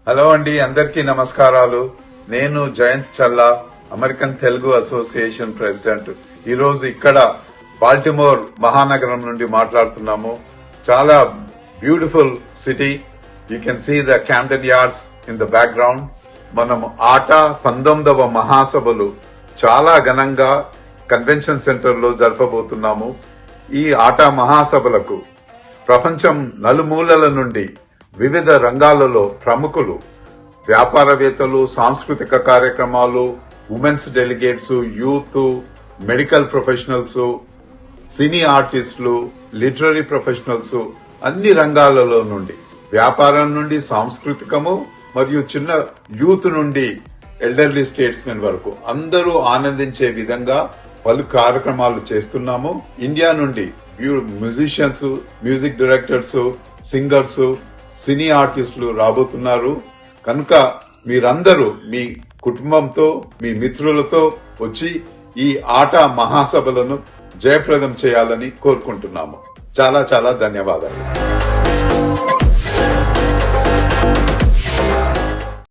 Hello అండి, అందరికీ నమస్కారాలు. నేను Jayant Challa, American Telugu association president. ఈ రోజు ఇక్కడ బాల్టిమోర్ మహానగరం నుండి మాట్లాడుతున్నాము. చాలా beautiful city. You can see the Camden yards in the background. మనము ఆట 19వ మహాసభలు చాలా ఘనంగా కన్వెన్షన్ సెంటర్ లో జరపబోతున్నాము. ఈ ఆట మహాసభలకు ప్రపంచం నలుమూలల నుండి వివిధ రంగాలలో ప్రముఖులు, వ్యాపారవేత్తలు, సాంస్కృతిక కార్యక్రమాలు, women's delegates, youth, medical professionals, cine ఆర్టిస్టులు, లిటరరీ ప్రొఫెషనల్స్, అన్ని రంగాలలో నుండి, వ్యాపారం నుండి సాంస్కృతికము మరియు చిన్న యూత్ నుండి ఎల్డర్లీ స్టేట్స్మెన్ వరకు అందరూ ఆనందించే విధంగా పలు కార్యక్రమాలు చేస్తున్నాము. ఇండియా నుండి మ్యూజిషియన్స్, మ్యూజిక్ డైరెక్టర్స్, సింగర్స్, సినీ ఆర్టిస్టులు రాబోతున్నారు. కనుక మీరందరూ మీ కుటుంబంతో, మీ మిత్రులతో వచ్చి ఈ ఆట మహాసభలను జయప్రదం చేయాలని కోరుకుంటున్నాము. చాలా చాలా ధన్యవాదాలు.